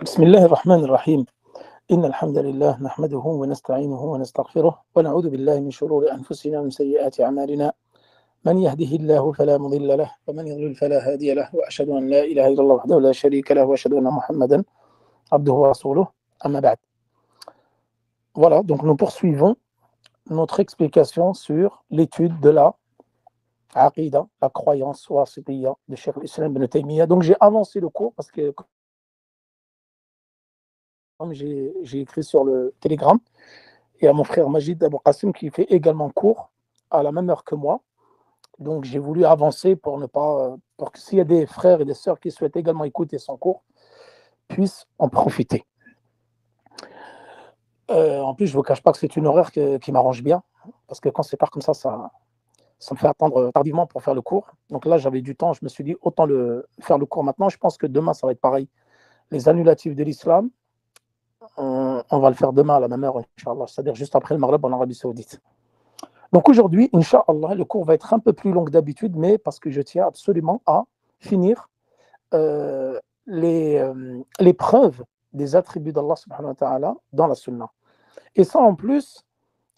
بسم الله الرحمن الرحيم إن الحمد لله نحمده ونستعينه ونستغفره ونعوذ بالله من شرور أنفسنا ومن سيئات أعمالنا من يهده الله فلا مضل له ومن يضلل فلا هادي له وأشهد أن لا إله إلا الله وحده لا شريك له وأشهد أن محمدا عبده ورسوله أما بعد. Voilà, donc nous poursuivons notre explication sur l'étude de la Aqidah, la croyance wasitiyya de Cheikh al-Islam ibn Taymiyyah. Donc j'ai avancé le cours parce que comme j'ai écrit sur le Telegram et à mon frère Majid Abou Qassim qui fait également cours à la même heure que moi. Donc j'ai voulu avancer pour que s'il y a des frères et des sœurs qui souhaitent également écouter son cours, puissent en profiter. En plus, je ne vous cache pas que c'est une horaire qui m'arrange bien, parce que quand c'est tard comme ça me fait attendre tardivement pour faire le cours. Donc là, j'avais du temps, je me suis dit, autant faire le cours maintenant. Je pense que demain, ça va être pareil. Les annulatifs de l'islam, on va le faire demain à la même heure, Inch'Allah, c'est-à-dire juste après le Maghreb en Arabie Saoudite. Donc aujourd'hui, Inch'Allah, le cours va être un peu plus long que d'habitude, mais parce que je tiens absolument à finir les preuves des attributs d'Allah subhanahu wa ta'ala dans la Sunna. Et ça, en plus,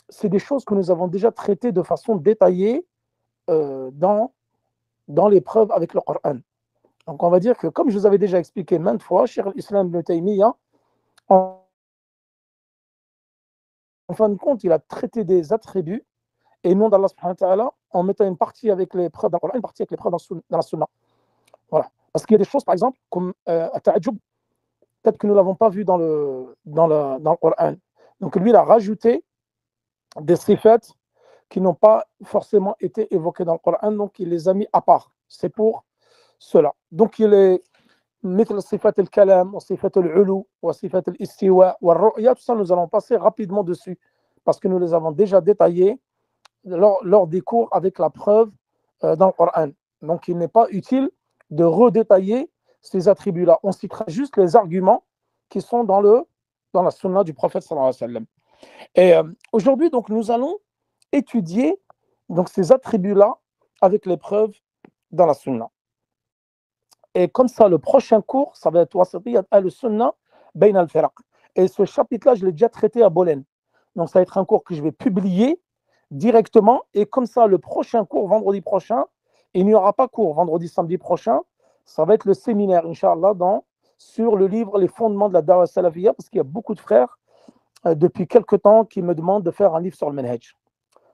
c'est des choses que nous avons déjà traitées de façon détaillée dans les preuves avec le Coran. Donc on va dire que, comme je vous avais déjà expliqué maintes fois, Cheikh al-Islam ibn Taymiyyah, en fin de compte, il a traité des attributs et non d'Allah subhanahu wa ta'ala en mettant une partie avec les preuves dans le Coran, une partie avec les preuves dans la Sunna. Voilà. Parce qu'il y a des choses, par exemple, comme At-Ta'ajjub, peut-être que nous ne l'avons pas vu dans le Coran. Donc lui, il a rajouté des sifat qui n'ont pas forcément été évoqués dans le Coran, donc il les a mis à part. C'est pour cela. Donc il est مثل صفات الكلام وصفات العلو وصفات الاستواء والرؤية, tout ça nous allons passer rapidement dessus parce que nous les avons déjà détaillés lors des cours avec la preuve dans le Coran. Donc il n'est pas utile de redétailler ces attributs-là. On citera juste les arguments qui sont dans la sunna du prophète sallallahu alayhi wa sallam. Et aujourd'hui, donc, nous allons étudier donc, ces attributs-là avec les preuves dans la sunna. Et comme ça, le prochain cours, ça va être Wasitiyyat al-Sunna Bayn al-Firaq. Et ce chapitre-là, je l'ai déjà traité à Bolène. Donc ça va être un cours que je vais publier directement. Et comme ça, le prochain cours, vendredi prochain, il n'y aura pas cours vendredi, samedi prochain, ça va être le séminaire, Inch'Allah, sur le livre Les fondements de la Da'wa Salafiyya, parce qu'il y a beaucoup de frères depuis quelque temps qui me demandent de faire un livre sur le manhaj.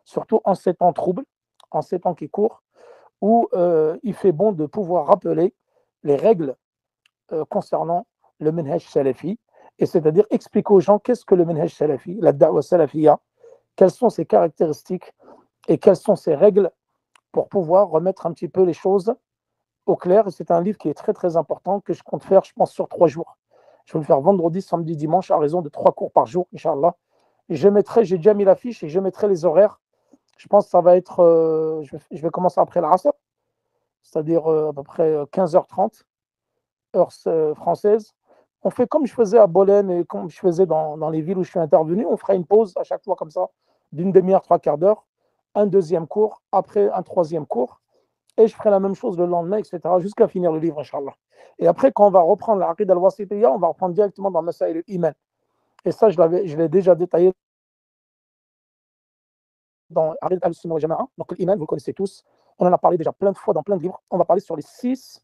Surtout en ces temps troubles, en ces temps qui courent, où il fait bon de pouvoir rappeler les règles concernant le manhaj salafi, et c'est-à-dire expliquer aux gens qu'est-ce que le manhaj salafi, la da'wa salafiyya, quelles sont ses caractéristiques et quelles sont ses règles pour pouvoir remettre un petit peu les choses au clair. Et c'est un livre qui est très très important que je compte faire, je pense, sur 3 jours. Je vais le faire vendredi, samedi, dimanche, à raison de 3 cours par jour, Inch'Allah. J'ai déjà mis l'affiche et je mettrai les horaires. Je pense que ça va être, je vais commencer après l'Asr, c'est-à-dire à peu près 15h30, heure française. On fait comme je faisais à Bolène et comme je faisais dans les villes où je suis intervenu. On fera une pause à chaque fois comme ça, d'une demi-heure, 3/4 d'heure, un deuxième cours, après un troisième cours, et je ferai la même chose le lendemain, etc., jusqu'à finir le livre, Inch'Allah. Et après, quand on va reprendre la Aqid al-Wasitiyya, on va reprendre directement dans Masail al-Iman. Et ça, je l'ai déjà détaillé dans Aqid al-Sunnah wa Jama'a. Donc l'iman, vous le connaissez tous. On en a parlé déjà plein de fois dans plein de livres. On va parler sur les 6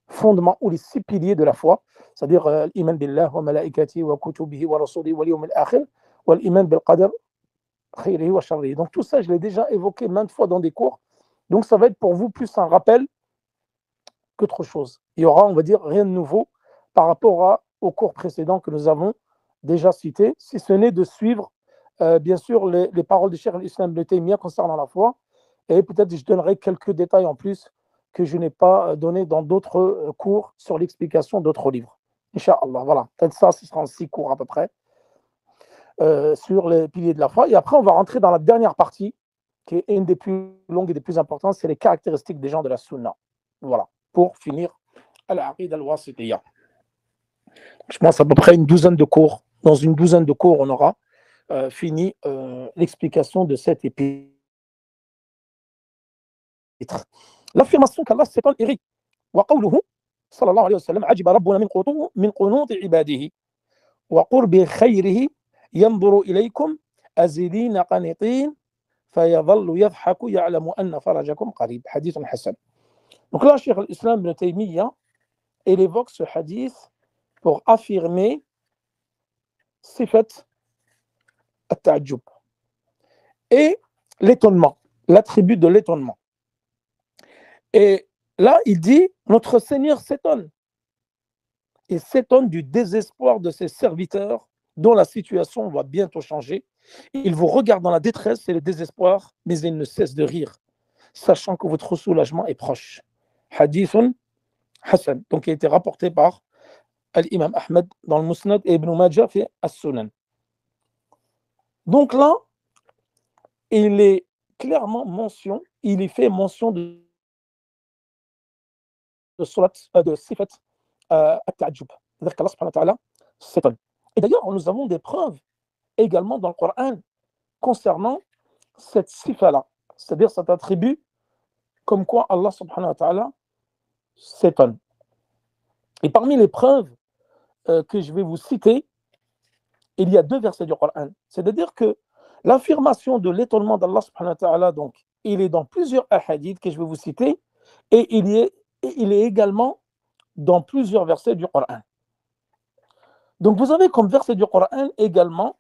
fondements ou les 6 piliers de la foi, c'est-à-dire l'iman billah wa malaikati wa kutubihi wa rasuli wa liyawm al-akhir wa l'iman bil qadar khayrihi wa sharrihi. Donc tout ça, je l'ai déjà évoqué maintes fois dans des cours. Donc ça va être pour vous plus un rappel qu'autre chose. Il y aura, on va dire, rien de nouveau par rapport aux cours précédents que nous avons déjà cités, si ce n'est de suivre, bien sûr, les paroles de Cheikh al-Islam ibn Taymiyyah concernant la foi. Et peut-être je donnerai quelques détails en plus que je n'ai pas donné dans d'autres cours sur l'explication d'autres livres. Inch'Allah, voilà. Peut-être ça, ce sera en 6 cours à peu près, sur les piliers de la foi. Et après, on va rentrer dans la dernière partie, qui est une des plus longues et des plus importantes, c'est les caractéristiques des gens de la Sunna. Voilà, pour finir al-Aqid al-Wasitiyya. Je pense à peu près une douzaine de cours. Dans une douzaine de cours, on aura fini l'explication de cet épître. L'affirmation qu'Allah c'est pas l'Éric. Wa qawluhu, صلى الله عليه وسلم عجب ربنا من قنوط عباده وقرب خيره ينظر إليكم أزلين قنطين فيظل يضحك يعلم أن فرجكم قريب. Hadith Hassan. Donc là, Cheikh al-Islam ibn Taymiyyah, il évoque ce hadith pour affirmer sifat at-ta'ajjub et l'étonnement, l'attribut de l'étonnement. Et là, il dit, notre Seigneur s'étonne. Il s'étonne du désespoir de ses serviteurs dont la situation va bientôt changer. Il vous regarde dans la détresse et le désespoir, mais il ne cesse de rire, sachant que votre soulagement est proche. Hadithun Hassan, donc il a été rapporté par l'imam Ahmed dans le Musnad et Ibn Majah fait As-Sunan. Donc là, il est clairement mention, il y fait mention de sifat at-ta'ajjub, c'est-à-dire qu'Allah subhanahu wa ta'ala s'étonne. Et d'ailleurs, nous avons des preuves également dans le Coran concernant cette sifa-là, c'est-à-dire cet attribut comme quoi Allah subhanahu wa ta'ala s'étonne. Et parmi les preuves que je vais vous citer, il y a 2 versets du Coran. C'est-à-dire que l'affirmation de l'étonnement d'Allah subhanahu wa ta'ala, donc, il est dans plusieurs hadiths que je vais vous citer, et il est également dans plusieurs versets du Coran. Donc vous avez comme verset du Coran également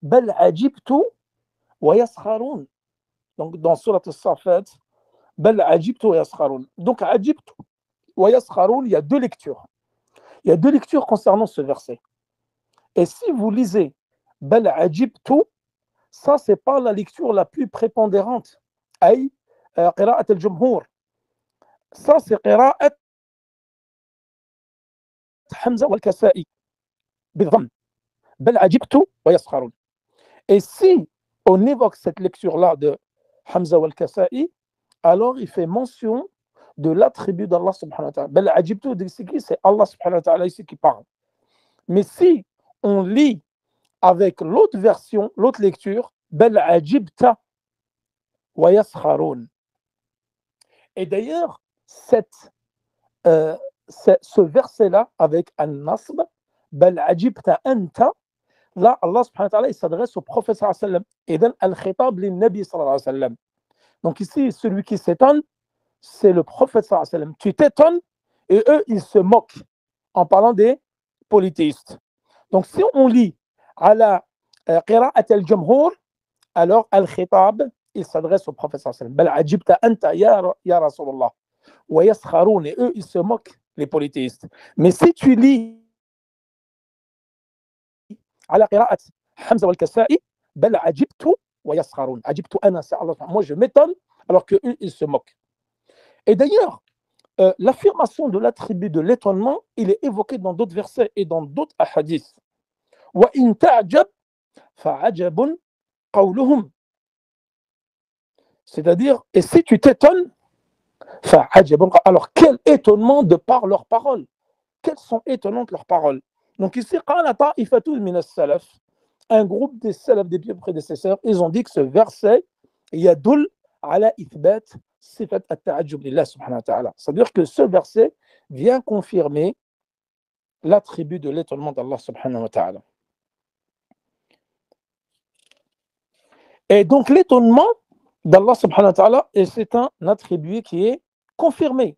Bal ajibtu wa yaskharun. Donc dans Surat As-Safat, Bal ajibtu wa yaskharun. Donc ajibtu wa yaskharun, il y a 2 lectures. Il y a 2 lectures concernant ce verset. Et si vous lisez Bal ajibtu, ça c'est pas la lecture la plus prépondérante. Aïe, qira'at al-jumhur. Ça c'est qira'at Hamza wal-Kasa'i. Bidham. Bal ajibtu wa yaskharun. Et si on évoque cette lecture-là de Hamza wal-Kasa'i, alors il fait mention de l'attribut d'Allah subhanahu wa ta'ala. Bal ajibtu, c'est Allah subhanahu wa ta'ala ici qui parle. Mais si on lit avec l'autre version, l'autre lecture, Bal ajibta wa yaskharun. Et d'ailleurs, ce verset-là, avec An-Nasb, Bal ajibta anta, là, Allah subhanahu wa ta'ala, il s'adresse au prophète sallallahu alayhi wa sallam. Et donne al-khitab lin-nabi sallallahu alayhi wa sallam. Donc ici, celui qui s'étonne, c'est le prophète sallallahu alayhi wa sallam. Tu t'étonnes, et eux, ils se moquent en parlant des polythéistes. Donc si on lit à la qira'at al-jumhur, alors al-khitab, il s'adresse au prophète sallallahu alayhi wa sallam. Bal ajibta anta ya Rasulallah. Wa yaskharun, et eux, ils se moquent, les polythéistes. Mais si tu lis على قراءة حمزة والكسائي بل عجبت ويسخرون. عجبت أنا, c'est Allah. Moi je m'étonne alors que eux ils se moquent. Et d'ailleurs, l'affirmation de l'attribut de l'étonnement, il est évoqué dans d'autres versets et dans d'autres hadiths. Wa in ta'jab fa'ajabun qawluhum. C'est-à-dire, et si tu t'étonnes, fa'ajabun, alors quel étonnement de par leurs paroles. Quelles sont étonnantes leurs paroles. Donc ici, un groupe des salaf, des pieux prédécesseurs, ils ont dit que ce verset, yadul ala ithbat sifat at-ta'ajjub lillah subhanahu wa ta'ala. C'est-à-dire que ce verset vient confirmer l'attribut de l'étonnement d'Allah subhanahu wa ta'ala. Et donc l'étonnement d'Allah subhanahu wa ta'ala, c'est un attribut qui est confirmé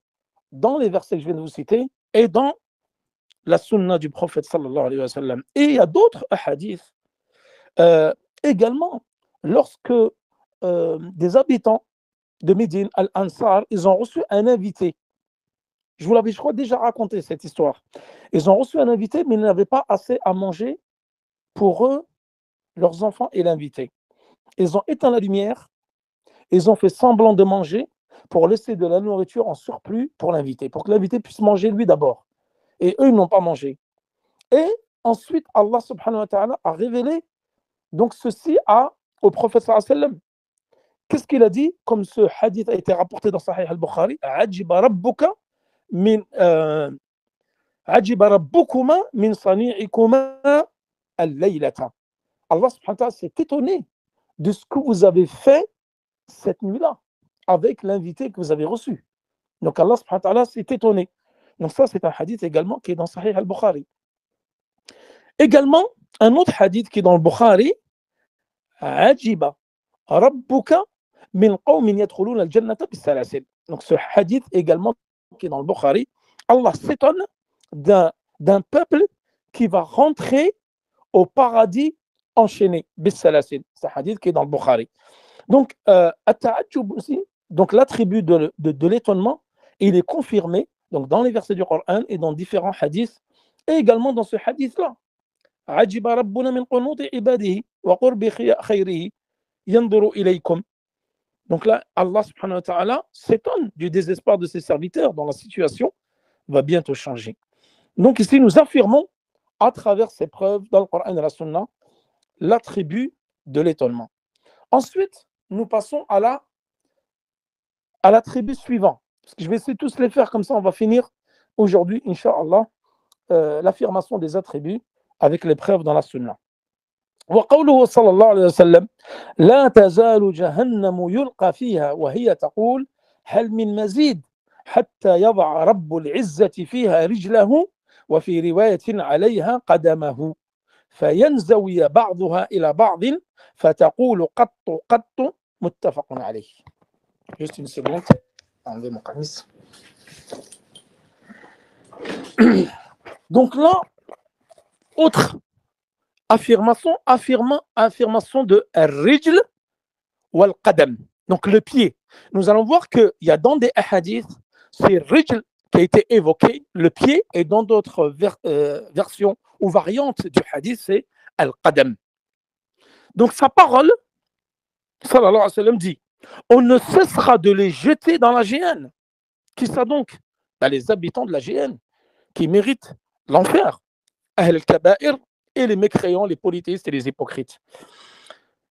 dans les versets que je viens de vous citer et dans la sunna du prophète sallallahu alayhi wa sallam. Et il y a d'autres hadiths également, lorsque des habitants de Médine, Al-Ansar, ils ont reçu un invité. Je vous l'avais, je crois, déjà raconté cette histoire. Ils ont reçu un invité, mais ils n'avaient pas assez à manger pour eux, leurs enfants et l'invité. Ils ont éteint la lumière, ils ont fait semblant de manger pour laisser de la nourriture en surplus pour l'invité, pour que l'invité puisse manger lui d'abord. Et eux, ils n'ont pas mangé. Et ensuite, Allah subhanahu wa ta'ala a révélé donc ceci au prophète sallallahu alayhi wa sallam. Qu'est-ce qu'il a dit? Comme ce hadith a été rapporté dans Sahih al-Bukhari, ajiba rabbukuma min sani'ikuma al-laylata. Allah subhanahu wa ta'ala s'est étonné de ce que vous avez fait cette nuit-là avec l'invité que vous avez reçu. Donc Allah subhanahu wa ta'ala s'est étonné. Donc ça, c'est un hadith également qui est dans Sahih al-Bukhari. Également, un autre hadith qui est dans le Bukhari, Ajiba rabbuka min qawmin yadkhuluna al-jannata bis-salasil. Donc ce hadith également qui est dans le Bukhari, Allah s'étonne d'un peuple qui va rentrer au paradis enchaîné, bis-salasil. C'est un hadith qui est dans le Bukhari. Donc, at-ta'ajjub aussi, donc l'attribut de l'étonnement, il est confirmé donc dans les versets du Coran et dans différents hadiths, et également dans ce hadith-là. Ajiba rabbuna min qunuti ibadihi wa qurbi khayrihi yanzuru ilaykum. Donc là, Allah subhanahu wa ta'ala s'étonne du désespoir de ses serviteurs dont la situation va bientôt changer. Donc ici, nous affirmons à travers ces preuves dans le Coran et la Sunna l'attribut de l'étonnement. Ensuite, nous passons à l'attribut suivant. Parce que je vais essayer de tous les faire comme ça, on va finir aujourd'hui, Inch'Allah, l'affirmation des attributs avec les preuves dans la Sunna. وقوله صلى الله عليه وسلم لا تزال جهنم يلقى فيها وهي تقول هل من مزيد حتى يضع رب العزة فيها رجله وفي رواية عليها قدمه فينزوي بعضها إلى بعض فتقول قط قط متفق عليه. Juste une seconde, enlever mon camis. Donc là, autre affirmation de al-rijl ou al-qadam, donc le pied. Nous allons voir qu'il y a dans des hadiths, c'est rijl qui a été évoqué, le pied, et dans d'autres versions ou variantes du hadith, c'est al-qadam. Donc sa parole, sallallahu alayhi wa sallam, dit on ne cessera de les jeter dans la géhenne. Qui ça donc? Les habitants de la géhenne qui méritent l'enfer. Ahl al-kaba'ir et les mécréants, les polythéistes et les hypocrites.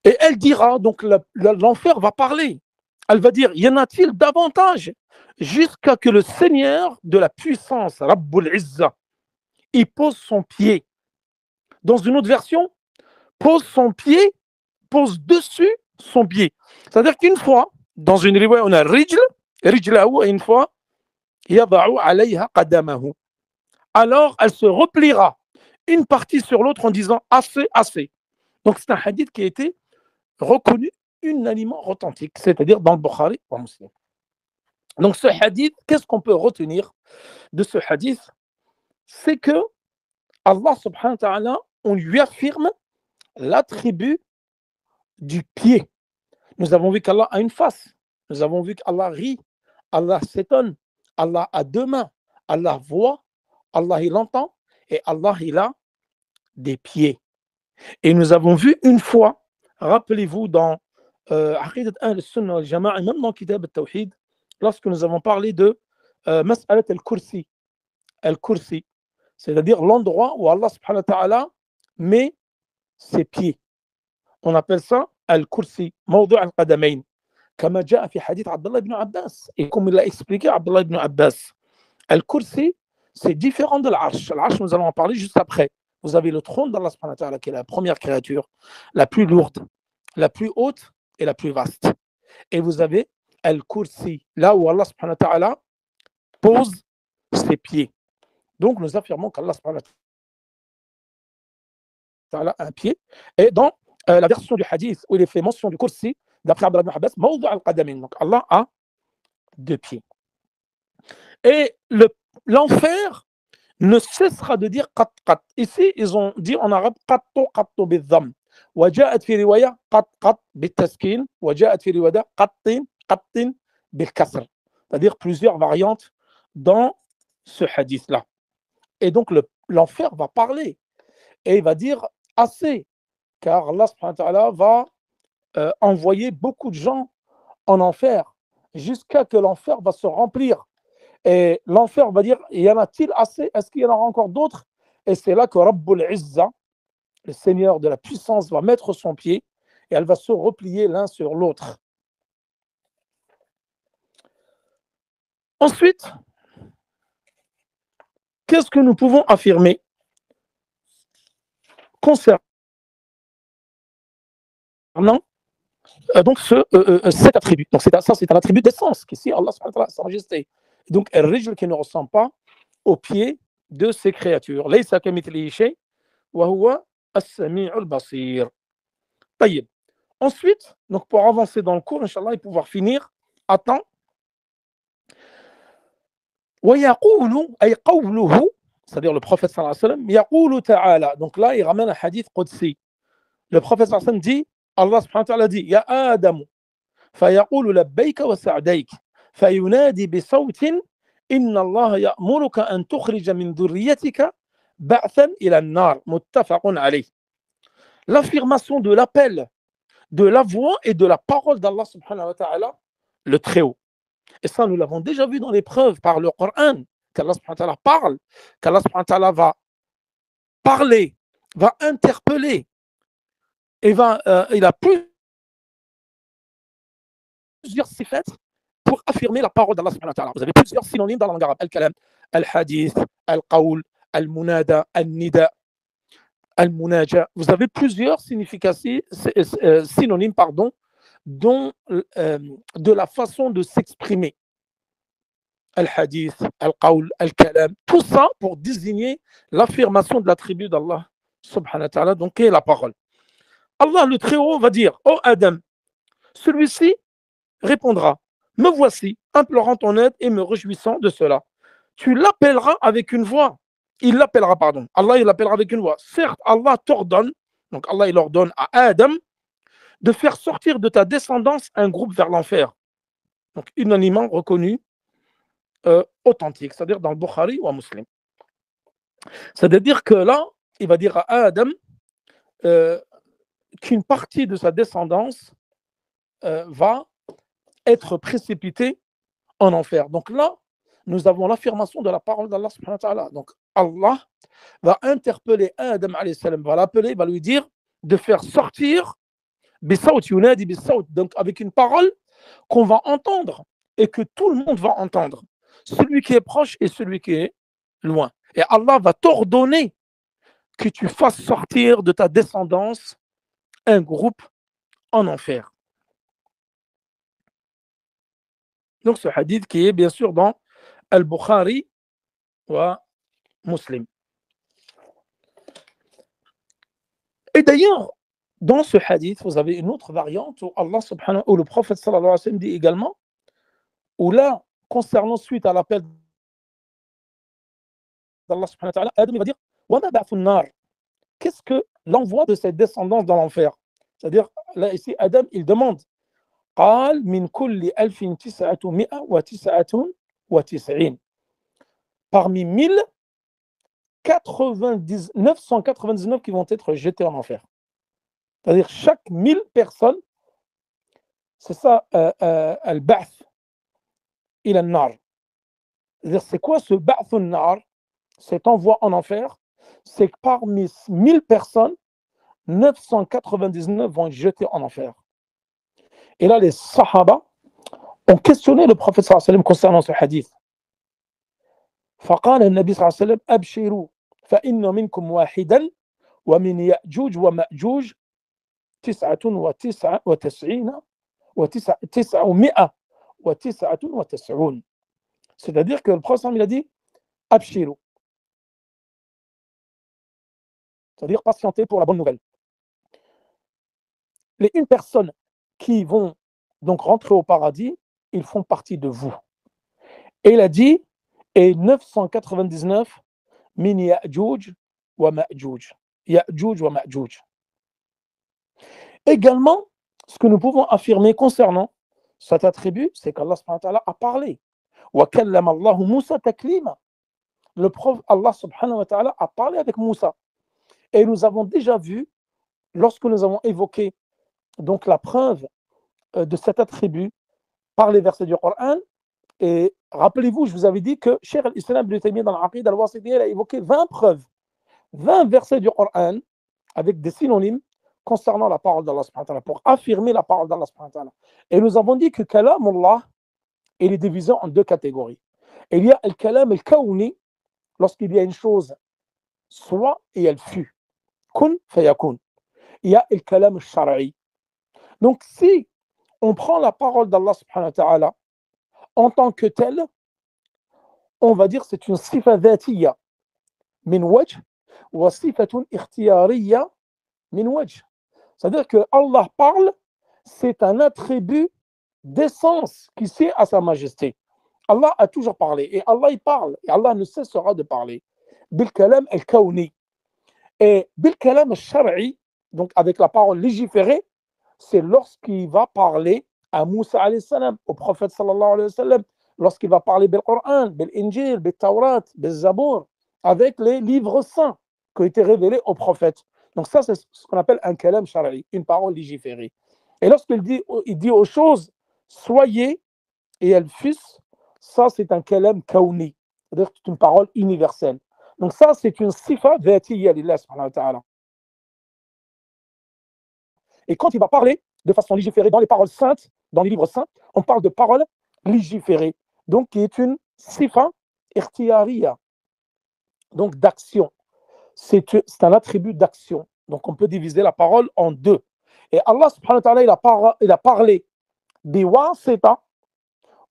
Et elle dira, donc l'enfer va parler. Elle va dire, y en a-t-il davantage? Jusqu'à que le Seigneur de la puissance, Rabbul Izza, il pose son pied. Dans une autre version, pose dessus son pied. C'est-à-dire qu'une fois, dans une riwaya, on a rijlahu, et une fois, yada'u alayha qadamahu. Alors, elle se repliera une partie sur l'autre en disant assez, assez. Donc, c'est un hadith qui a été reconnu unanimement authentique, c'est-à-dire dans le Bukhari ou Muslim. Donc, ce hadith, qu'est-ce qu'on peut retenir de ce hadith? C'est que Allah subhanahu wa ta'ala, on lui affirme l'attribut du pied. Nous avons vu qu'Allah a une face. Nous avons vu qu'Allah rit. Allah s'étonne. Allah a deux mains. Allah voit. Allah, il entend. Et Allah, il a des pieds. Et nous avons vu une fois, rappelez-vous, dans Aqidat al-Sunnah al-Jama'a, et même dans Kitab al-Tawhid, lorsque nous avons parlé de Mas'alat al-Kursi. Al-Kursi, c'est-à-dire l'endroit où Allah subhanahu wa ta'ala met ses pieds. On appelle ça al-Kursi, Mawdu' al-Qadamayn, comme جاء في حديث عبد الله ibn Abbas. Et comme il l'a expliqué Abdullah ibn Abbas, al-Kursi, c'est différent de l'Arsh. L'Arsh, nous allons en parler juste après. Vous avez le trône d'Allah subhanahu wa ta'ala, qui est la première créature, la plus lourde, la plus haute et la plus vaste. Et vous avez al-Kursi, là où Allah subhanahu wa ta'ala pose ses pieds. Donc nous affirmons qu'Allah subhanahu wa ta'ala a un pied. Et dans la version du hadith où il est fait mention du Kursi, d'après Abdullah ibn Abbas, Mawdu' al-Qadamin. Donc Allah a deux pieds. Et l'enfer ne cessera de dire qat qat. Ici, ils ont dit en arabe qattu qattu bil-dhamm. وجاءت في رواية قط قط بالتسكين وجاءت في رواية قط قط بالكسر. C'est-à-dire plusieurs variantes dans ce hadith-là. Et donc l'enfer va parler et il va dire assez, car Allah subhanahu wa ta'ala va envoyer beaucoup de gens en enfer jusqu'à que l'enfer va se remplir. Et l'enfer va dire, y en a-t-il assez? Est-ce qu'il y en aura encore d'autres? Et c'est là que Rabbul Izza, le Seigneur de la puissance, va mettre son pied et elle va se replier l'un sur l'autre. Ensuite, qu'est-ce que nous pouvons affirmer concernant donc cet attribut? Donc ça, c'est un attribut d'essence qu'ici Allah subhanahu wa ta'ala, sa majesté. Donc un rijl qui ne ressemble pas au pied de ces créatures. Laysa kamithlihi shay wa huwa as-sami'ul basir. Tayyib. Ensuite, donc pour avancer dans le cours, Inch'Allah, et pouvoir finir à temps, وَيَقُولُ أي قوله, c'est-à-dire le prophète sallallahu alayhi wa sallam, يَقُولُ تعالى. Donc là, il ramène un hadith qudsi. Le prophète sallallahu alayhi wa sallam dit, Allah subhanahu wa ta'ala dit, يَا آدم فيقول لبيك وسعديك فينادي بصوت إن الله يأمرك أن تخرج من ذريتك بعثا إلى النار متفق عليه. L'affirmation de l'appel, de la voix et de la parole d'Allah subhanahu wa ta'ala, le Très-Haut. Et ça, nous l'avons déjà vu dans les preuves par le Coran, qu'Allah subhanahu wa ta'ala parle, qu'Allah subhanahu wa ta'ala va parler, va interpeller, et il a plusieurs sifat pour affirmer la parole d'Allah subhanahu wa ta'ala. Vous avez plusieurs synonymes dans la langue arabe. Al-kalam, al-hadith, al-qawl, al-munada, al-nida, al-munaja. Vous avez plusieurs synonymes, dont de la façon de s'exprimer. Al-hadith, al-qawl, al-kalam, tout ça pour désigner l'affirmation de l'attribut d'Allah subhanahu wa ta'ala, donc qui est la parole. Allah le Très-Haut va dire, ô Adam, celui-ci répondra, me voici, implorant ton aide et me réjouissant de cela. Tu l'appelleras avec une voix. Il l'appellera, pardon. Allah, il l'appellera avec une voix. Certes, Allah t'ordonne, donc Allah, il ordonne à Adam de faire sortir de ta descendance un groupe vers l'enfer. Donc, unanimement reconnu, authentique, c'est-à-dire dans le Bukhari ou à Muslim. C'est-à-dire que là, il va dire à Adam qu'une partie de sa descendance va être précipitée en enfer. Donc là, nous avons l'affirmation de la parole d'Allah subhanahu wa ta'ala. Donc Allah va interpeller Adam alayhi salam, va l'appeler, va lui dire de faire sortir bisawt yunadi bisawt, donc avec une parole qu'on va entendre et que tout le monde va entendre, celui qui est proche et celui qui est loin. Et Allah va t'ordonner que tu fasses sortir de ta descendance un groupe en enfer. Donc ce hadith qui est bien sûr dans Al-Bukhari ou Muslim. Et d'ailleurs, dans ce hadith, vous avez une autre variante où Allah subhanahu, où le prophète sallallahu alayhi wa sallam dit également, où là, concernant suite à l'appel d'Allah subhanahu wa ta'ala, Adam va dire وَمَا بَعْثُ النَّارِ. Qu'est-ce que l'envoi de cette descendance dans l'enfer? C'est-à-dire, là ici, Adam, il demande قال من كل 1999 parmi 999 qui vont être jetés en enfer. C'est-à-dire chaque 1000 personnes, c'est ça, al-ba'th ila an-nar. C'est-à-dire c'est quoi ce ba'th an-nar, cet envoi en enfer? C'est que parmi 1000 personnes, 999 vont être jetés en enfer. Et là, les Sahaba ont questionné le prophète sallallahu alayhi wa sallam concernant ce hadith. فقال النبي صلى الله عليه وسلم أبشروا فإن منكم واحدا ومن يأجوج ومأجوج 999. C'est-à-dire que le prophète il a dit Abshiru, c'est-à-dire patienter pour la bonne nouvelle. Les une personne qui vont donc rentrer au paradis, ils font partie de vous. Et il a dit et 999 min Ya'juj wa Ma'juj. Ya'juj wa Ma'juj. Également, ce que nous pouvons affirmer concernant cet attribut, c'est qu'Allah subhanahu wa ta'ala a parlé. Wa kallama Allahu Musa taklima. Le prophète Allah subhanahu wa ta'ala a parlé avec Moussa. Et nous avons déjà vu, lorsque nous avons évoqué donc la preuve de cet attribut par les versets du Coran, et rappelez-vous, je vous avais dit que Cheikh al-Islam ibn Taymiyyah dans l'Aqid al-Wasitiyya a évoqué 20 preuves, 20 versets du Coran avec des synonymes concernant la parole d'Allah subhanahu wa ta'ala, pour affirmer la parole d'Allah subhanahu wa ta'ala. Et nous avons dit que kalamullah, il est divisé en deux catégories. Il y a le kalam al-kawni, lorsqu'il y a une chose soit et elle fut. Kun fayakun. Il y a le kalam al-shar'i. Donc si on prend la parole d'Allah subhanahu wa ta'ala en tant que telle, on va dire c'est une sifa dhatiya min wajh wa sifatun ikhtiyariya min wajh. C'est-à-dire que Allah parle, c'est un attribut d'essence qui sied à sa majesté. Allah a toujours parlé et Allah il parle et Allah ne cessera de parler. Bil kalam al-kawni. Et bil kalam al-shar'i, donc avec la parole légiférée, c'est lorsqu'il va parler à Moussa alayhi salam, au prophète sallallahu alayhi wa sallam, lorsqu'il va parler bil Coran, bil Injil, bil Tawrat, bil Zabour, avec les livres saints qui ont été révélés au prophète. Donc ça, c'est ce qu'on appelle un kalam shar'i, une parole légiférée. Et lorsqu'il dit aux choses, soyez, et elles fussent, ça c'est un kalam kauni, c'est-à-dire que c'est une parole universelle. Donc ça, c'est une sifa dhatiya lillah subhanahu wa ta'ala. Et quand il va parler de façon légiférée dans les paroles saintes, dans les livres saints, on parle de paroles légiférées, donc qui est une sifa ikhtiyariya, donc d'action. C'est un attribut d'action. Donc on peut diviser la parole en deux. Et Allah subhanahu wa ta'ala, il a parlé biwasita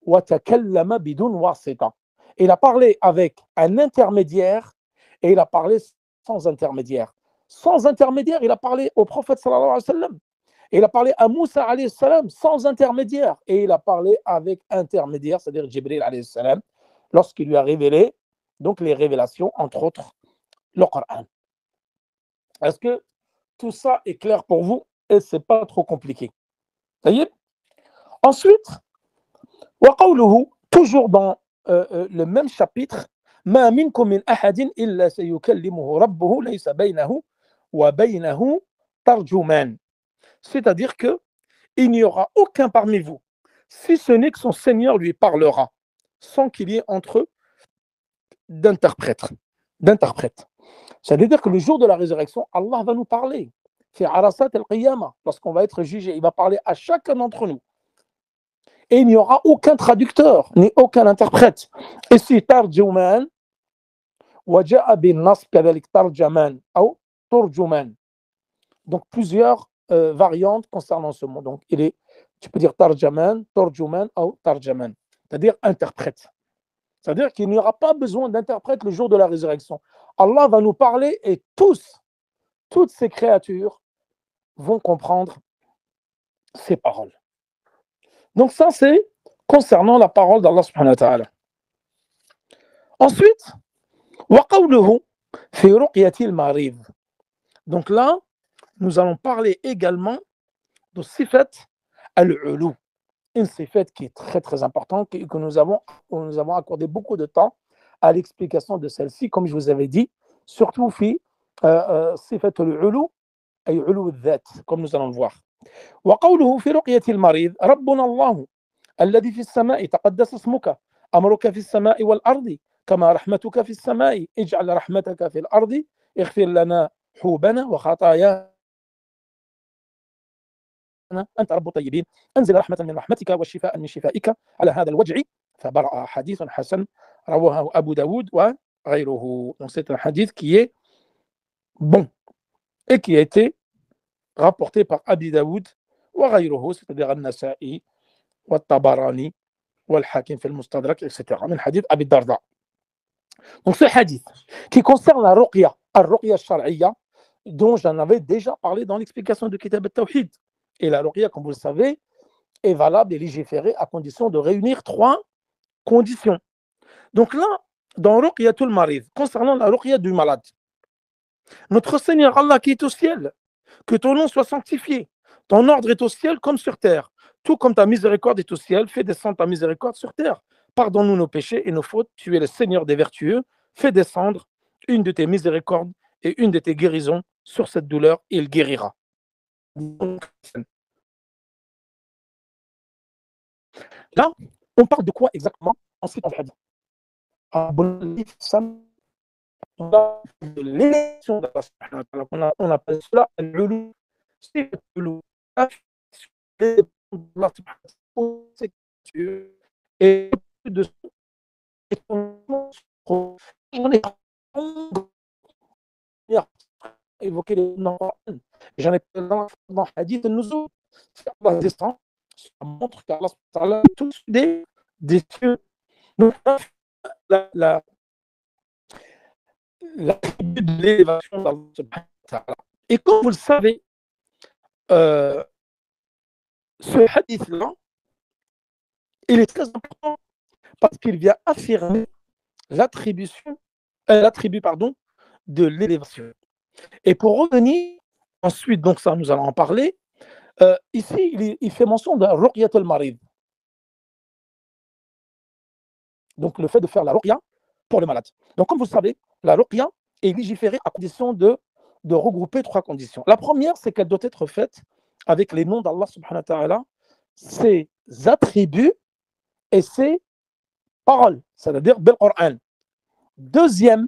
wa takallama bidun wasita. Il a parlé avec un intermédiaire et il a parlé sans intermédiaire. Sans intermédiaire, il a parlé au prophète sallallahu alayhi wa sallam. Et il a parlé à Moussa alayhi salam sans intermédiaire. Et il a parlé avec intermédiaire, c'est-à-dire Jibril alayhi salam, lorsqu'il lui a révélé donc les révélations, entre autres, le Coran. Est-ce que tout ça est clair pour vous et ce n'est pas trop compliqué? Ça y est. Ensuite, toujours dans le même chapitre, ما منكم من أحد إلا سيكلمه ربه ليس بينه وبينه ترجمان. C'est-à-dire que il n'y aura aucun parmi vous, si ce n'est que son Seigneur lui parlera, sans qu'il y ait entre eux d'interprète. C'est-à-dire que le jour de la résurrection, Allah va nous parler. C'est Arasat al-Qiyamah, lorsqu'on va être jugé, il va parler à chacun d'entre nous. Et il n'y aura aucun traducteur, ni aucun interprète. Et si tarjuman, waja'a bin nas kadhalik tarjaman, ou turjuman. Donc plusieurs variantes concernant ce mot. Donc tu peux dire tarjaman, turjuman ou tarjaman, c'est-à-dire interprète. C'est-à-dire qu'il n'y aura pas besoin d'interprète le jour de la résurrection. Allah va nous parler et toutes ces créatures vont comprendre ces paroles. Donc ça, c'est concernant la parole d'Allah subhanahu wa ta'ala. Ensuite, وَقَوْلُهُ فِي رُقْيَةِ الْمَرِيضِ. Donc là, nous allons parler également de sifat al-ulu, une sifat qui est très très importante, que nous avons accordé beaucoup de temps à l'explication de celle-ci, comme je vous avais dit, surtout fi sifat al-ulu, ay ulu al-dhat, comme nous allons le voir. وقوله في رقية المريض ربنا الله الذي في السماء تقدس اسمك أمرك في السماء والأرض كما رحمتك في السماء اجعل رحمتك في الأرض اغفر لنا حوبنا وخطايانا أنت رب الطيبين أنزل رحمة من رحمتك وشفاء من شفائك على هذا الوجع فبرأ حديث حسن رواه أبو داود وغيره. Donc c'est un hadith qui est bon et qui a été rapporté par Abi Daoud wa ghayruhu, c'est-à-dire An-Nasa'i wa Tabarani wa Al-Hakim fi al-Mustadrak, etc. من hadith Abi Darda. Donc ce hadith qui concerne la ruqya, al-ruqya al-shar'iyya, dont j'en avais déjà parlé dans l'explication de Kitab al-Tawhid. Et la ruqya, comme vous le savez, est valable et légiférée à condition de réunir 3 conditions. Donc là, dans ruqyatul marid, concernant la ruqya du malade, notre Seigneur Allah qui est au ciel, que ton nom soit sanctifié, ton ordre est au ciel comme sur terre, tout comme ta miséricorde est au ciel, fais descendre ta miséricorde sur terre. Pardonne-nous nos péchés et nos fautes, tu es le Seigneur des vertueux, fais descendre une de tes miséricordes et une de tes guérisons sur cette douleur et il guérira. Là, on parle de quoi exactement ensuite en hadith? De l'élection d'Allah, on appelle cela l'ulu. C'est l'ulu. Et de j'en ai évoqué les noms, j'en ai dans le hadith de nous autres. Allah descend, ça montre qu'Allah est tous des cieux. Donc, la l'attribut de l'élévation d'Allah subhanahu wa ta'ala. Et comme vous le savez, ce hadith-là, il est très important parce qu'il vient affirmer l'attribut de l'élévation. Et pour revenir, ensuite, donc ça nous allons en parler, ici il fait mention de ruqyat al-marid. Donc le fait de faire la ruqya pour le malade. Donc comme vous le savez, la ruqya est légiférée à condition de regrouper 3 conditions. La première, c'est qu'elle doit être faite avec les noms d'Allah subhanahu wa ta'ala, ses attributs et ses paroles, c'est-à-dire bil Coran. Deuxième,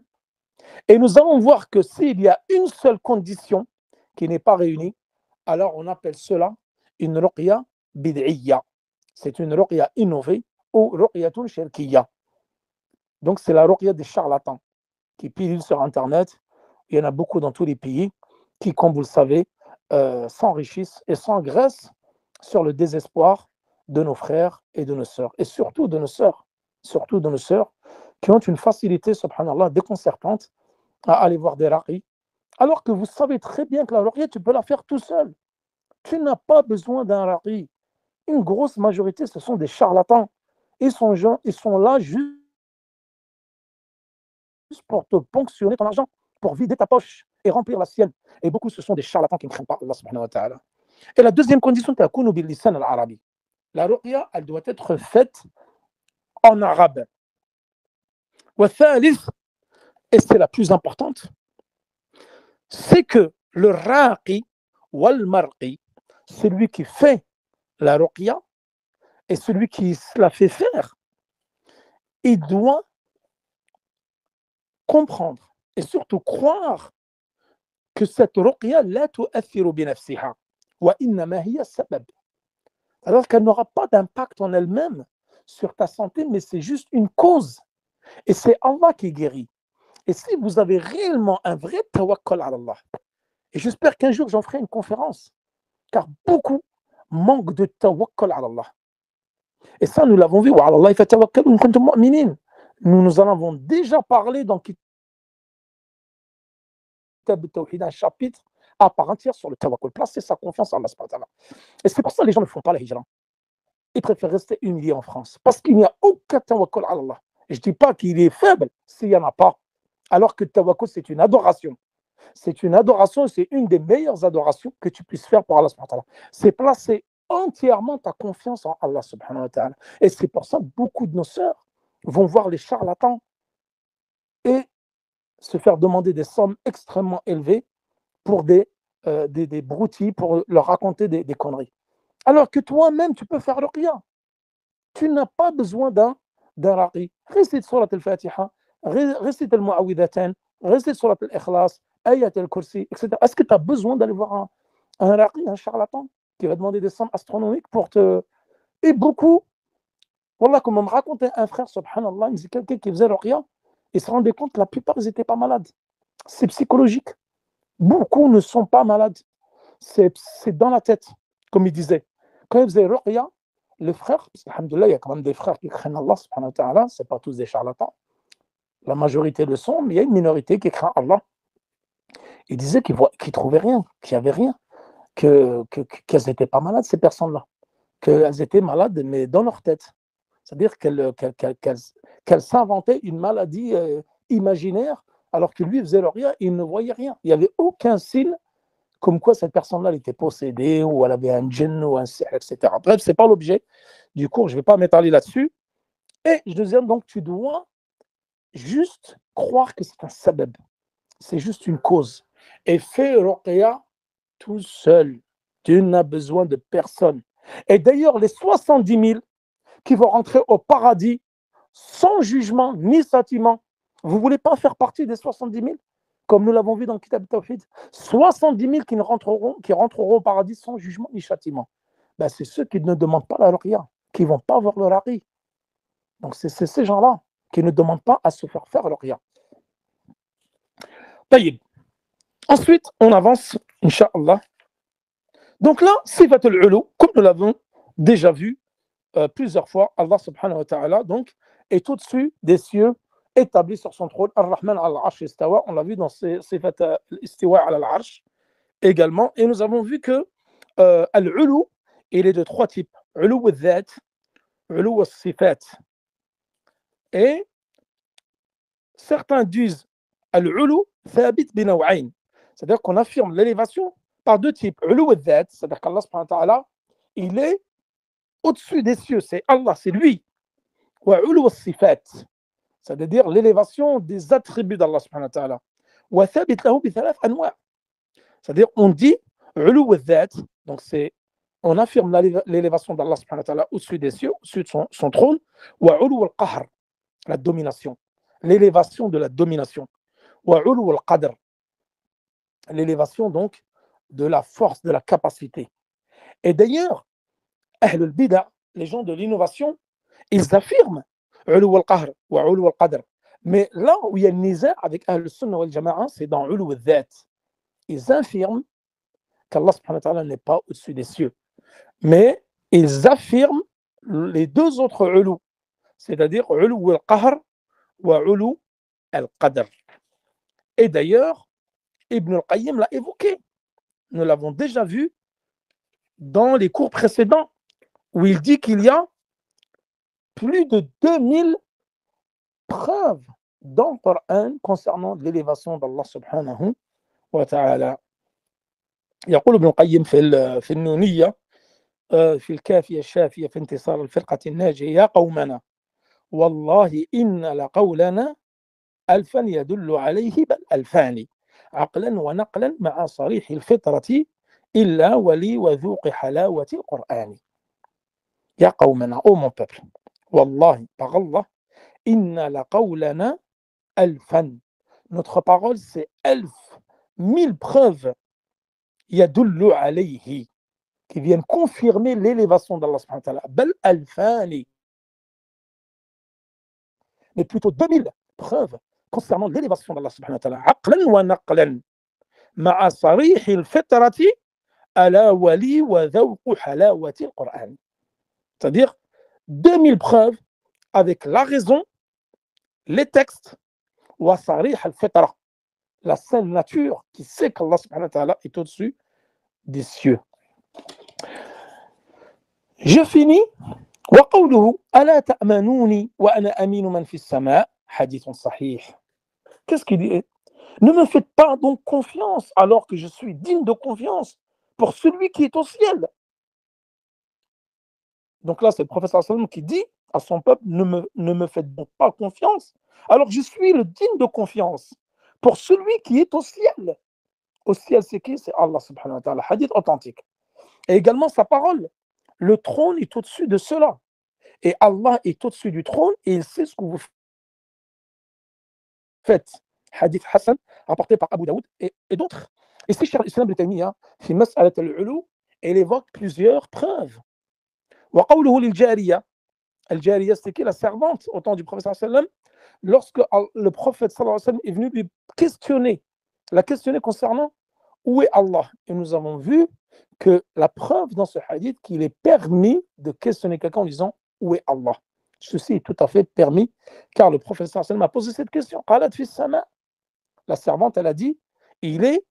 et nous allons voir que s'il y a une seule condition qui n'est pas réunie, alors on appelle cela une ruqya bid'iyya. C'est une ruqya innovée ou ruqyatun shirkiyya. Donc c'est la ruqya des charlatans qui pilulent sur Internet. Il y en a beaucoup dans tous les pays qui, comme vous le savez, s'enrichissent et s'engraissent sur le désespoir de nos frères et de nos sœurs. Et surtout de nos sœurs qui ont une facilité, subhanallah, déconcertante à aller voir des raqis. Alors que vous savez très bien que la ruqya, tu peux la faire tout seul. Tu n'as pas besoin d'un raqi. Une grosse majorité, ce sont des charlatans. Ils sont là juste pour te ponctionner ton argent, pour vider ta poche et remplir la sienne. Et beaucoup, ce sont des charlatans qui ne craignent pas Allah subhanahu wa ta'ala. Et la deuxième condition, c'est la ruqya, elle doit être faite en arabe. Et c'est la plus importante, c'est que le raqi wal marqi, celui qui fait la ruqya et celui qui la fait faire, il doit comprendre et surtout croire que cette ruqya la tu'athiru bi nafsiha wa innama hiya sabab. Alors qu'elle n'aura pas d'impact en elle-même sur ta santé, mais c'est juste une cause. Et c'est Allah qui guérit. Et si vous avez réellement un vrai tawakkul ala Allah, et j'espère qu'un jour j'en ferai une conférence, car beaucoup manquent de tawakkul ala Allah. Et ça, nous l'avons vu. Nous en avons déjà parlé dans Kitab al-Tawhid, un chapitre à part entière sur le tawakkul. Placer sa confiance en Allah subhanahu wa ta'ala. Et c'est pour ça que les gens ne font pas la hijra. Ils préfèrent rester humiliés en France. Parce qu'il n'y a aucun tawakkul ala Allah. Et je ne dis pas qu'il est faible s'il n'y en a pas. Alors que le tawakkul, c'est une adoration. C'est une adoration, c'est une des meilleures adorations que tu puisses faire pour Allah subhanahu wa ta'ala. C'est placer entièrement ta confiance en Allah subhanahu wa ta'ala. Et c'est pour ça que beaucoup de nos sœurs vont voir les charlatans et se faire demander des sommes extrêmement élevées pour des broutilles, pour leur raconter des conneries. Alors que toi-même, tu peux faire le ruqya. Tu n'as pas besoin d'un raqi. Récite surat al-Fatiha, récite al-Mu'awwidhatayn, récite surat al-Ikhlas, ayat al-Kursi, etc. Est-ce que tu as besoin d'aller voir un raqi, un charlatan qui va demander des sommes astronomiques pour te... Et beaucoup, voilà, comme on me racontait un frère, subhanallah, il me dit quelqu'un qui faisait le ruqya, il se rendait compte que la plupart, ils n'étaient pas malades. C'est psychologique. Beaucoup ne sont pas malades. C'est dans la tête, comme il disait. Quand il faisait le ruqya, le frère, parce qu'alhamdoulilah, il y a quand même des frères qui craignent Allah, subhanahu wa ta'ala, ce n'est pas tous des charlatans. La majorité le sont, mais il y a une minorité qui craint Allah. Il disait qu'ils ne trouvaient rien, qu'il n'y avait rien, qu'elles n'étaient pas malades, ces personnes-là. Qu'elles étaient malades, mais dans leur tête. C'est-à-dire qu'elles s'inventaient une maladie imaginaire, alors que lui faisait le ruqya, il ne voyait rien. Il n'y avait aucun signe comme quoi cette personne-là elle était possédée, ou elle avait un djinn ou un sihr, etc. Bref, ce n'est pas l'objet du cours, je ne vais pas m'étaler là-dessus. Et je disais, donc, tu dois juste croire que c'est un sabab. C'est juste une cause. Et fais ruqya tout seul. Tu n'as besoin de personne. Et d'ailleurs, les 70 000 qui vont rentrer au paradis sans jugement ni châtiment, vous ne voulez pas faire partie des 70 000 comme nous l'avons vu dans le Kitab al-Tawhid, 70 000 qui rentreront au paradis sans jugement ni châtiment. Ben, c'est ceux qui ne demandent pas la ruqya, qui ne vont pas voir le raqi. Donc c'est ces gens-là qui ne demandent pas à se faire faire la ruqya. Ensuite, on avance, Inch'Allah. Donc là, sifat al-ulu, comme nous l'avons déjà vu plusieurs fois, Allah subhanahu wa ta'ala, donc, est au-dessus des cieux, établi sur son trône. Ar-Rahman al-Arsh istawa, on l'a vu dans Sifat al-Istiwa al-Arsh également. Et nous avons vu que al-Ulu, il est de trois types. Ulu al-Dhat, Ulu al-Sifat. Et certains disent al-Ulu thabit binaw'ayn, c'est-à-dire qu'on affirme l'élévation par deux types. Ulu al-Dhat, c'est-à-dire qu'Allah subhanahu wa ta'ala, il est au-dessus des cieux, c'est Allah, c'est lui. Wa ulu al-Sifat, c'est-à-dire l'élévation des attributs d'Allah subhanahu wa ta'ala. Wa thabit lahu bi thalath anwa', c'est-à-dire on dit ulu al-Dhat, donc c'est on affirme l'élévation d'Allah subhanahu wa ta'ala au-dessus des cieux, au-dessus de son trône. Wa ulu al-Qahr, la domination, l'élévation de la domination. Wa ulu al-Qadr, l'élévation donc de la force, de la capacité. Et d'ailleurs, Ahl al-Bida, les gens de l'innovation, ils affirment ulu al-Qahr wa ulu al-Qadr. Mais là où il y a le niza avec Ahl al-Sunnah wal Jama'a, c'est dans ulu al-Dhat. Ils affirment qu'Allah subhanahu wa ta'ala n'est pas au-dessus des cieux. Mais ils affirment les deux autres ulu, c'est-à-dire ulu al-Qahr wa ulu al-Qadr. Et d'ailleurs, Ibn al-Qayyim l'a évoqué. Nous l'avons déjà vu dans les cours précédents, où il dit qu'il y a plus de 2000 preuves dans le Coran concernant l'élévation d'Allah subhanahu wa ta'ala. يقول ابن القيم في النونية في الكافية الشافية في انتصار الفرقة الناجية يا قومنا والله إن لقولنا ألفا يدل عليه بل ألفان عقلا ونقلا مع صريح الفطرة إلا ولي وذوق حلاوة القرآن. يا قومنا, ô mon peuple, Wallah, par Allah, inna la qawlana alfan. Notre parole, c'est 1000 preuves, yadullu alayhi, qui viennent confirmer l'élévation d'Allah subhanahu wa ta'ala. Bal alfani. Mais plutôt 2000 preuves concernant l'élévation d'Allah subhanahu wa ta'ala. Aqlan wa naqlan. Ma'a sarih al-fitrati ala wali wa dhawqu halawati al-Qur'an. C'est-à-dire 2000 preuves avec la raison, les textes, wa sarih al-fitra, la sainte nature qui sait qu'Allah subhanahu wa ta'ala est au-dessus des cieux. Je finis. وقوله ألا تأمنوني وأنا أمين من في السماء حديث صحيح. Qu'est-ce qu'il dit? Ne me faites pas donc confiance alors que je suis digne de confiance pour celui qui est au ciel. Donc là, c'est le prophète sallam qui dit à son peuple, ne me faites donc pas confiance alors que je suis le digne de confiance pour celui qui est au ciel. Au ciel, c'est qui? C'est Allah subhanahu wa ta'ala. Hadith authentique. Et également sa parole. Le trône est au-dessus de cela. Et Allah est au-dessus du trône et il sait ce que vous faites. Hadith Hassan, rapporté par Abu Daoud et d'autres. Ici, Cheikh al-Islam ibn Taymiyyah, fi mas'alat al-ulu, il évoque plusieurs preuves. Wa qawluhu lil-jariya. Al-jariya, c'était qui? La servante au temps du prophète sallallahu alayhi wa sallam. Lorsque le prophète sallallahu alayhi wa sallam est venu lui questionner, la questionner concernant où est Allah. Et nous avons vu que la preuve dans ce hadith qu'il est permis de questionner quelqu'un en disant où est Allah. Ceci est tout à fait permis car le prophète sallallahu alayhi wa sallam a posé cette question. Qalat fi sama. La servante, elle a dit, il est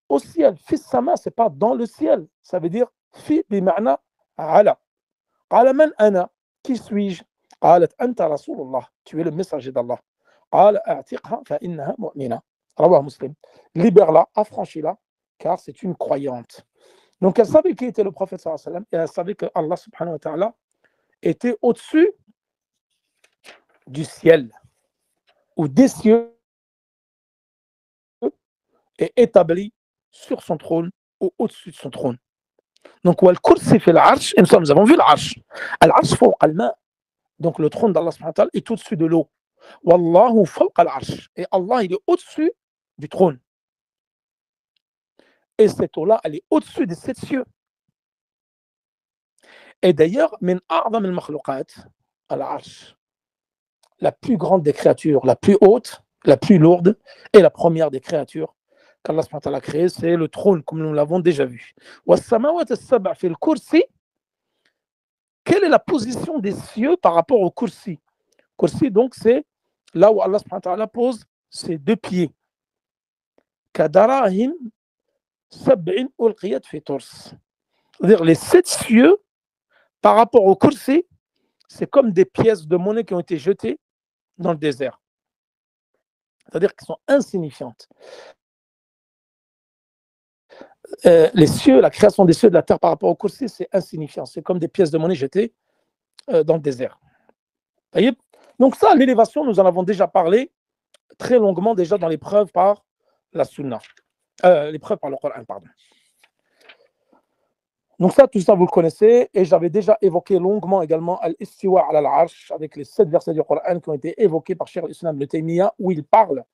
au ciel. Fi sama, c'est pas dans le ciel. Ça veut dire fi bima'na ala. Qala man ana. Qui suis-je? Qalat anta rasulullah. Tu es le messager d'Allah. Qala a'tiqha fa innaha mu'mina. Rawah Muslim. Libère-la, affranchis-la, car c'est une croyante. Donc elle savait qui était le prophète sallallahu alayhi wa sallam et elle savait que Allah subhanahu wa ta'ala était au-dessus du ciel ou des cieux et établi sur son trône ou au-dessus de son trône. Donc wal-kursi fi al-arsh, et nous avons vu l'arsh. Al-arsh fawqa al-ma. Donc le trône d'Allah subhanahu wa ta'ala est au-dessus de l'eau. Wallahu fawqa al-arsh. Et Allah, il est au-dessus du trône. Et cette eau-là, elle est au-dessus des 7 cieux. Et d'ailleurs, min a'zam al-makhluqat, al-arsh, la plus grande des créatures, la plus haute, la plus lourde, et la première des créatures qu'Allah subhanahu wa ta'ala a créé, c'est le trône, comme nous l'avons déjà vu. Was-samawat as-sab'a fi al-kursi. Quelle est la position des cieux par rapport au kursi? Kursi, donc, c'est là où Allah subhanahu wa ta'ala pose ses deux pieds. Kadarahim sab'in ulqiyat fi turs. C'est-à-dire les 7 cieux, par rapport au Kursi, c'est comme des pièces de monnaie qui ont été jetées dans le désert. C'est-à-dire qu'elles sont insignifiantes. Les cieux, la création des cieux et de la terre par rapport au Kursi, c'est insignifiant. C'est comme des pièces de monnaie jetées dans le désert. Voyez. Donc ça, l'élévation, nous en avons déjà parlé très longuement déjà dans l'épreuve par la Sunna. L'épreuve par le Coran, pardon. Donc ça, tout ça, vous le connaissez. Et j'avais déjà évoqué longuement également Al-Istiwa ala al-Arsh, avec les 7 versets du Coran qui ont été évoqués par Cheikh al-Islam Ibn Taymiyyah, où il parle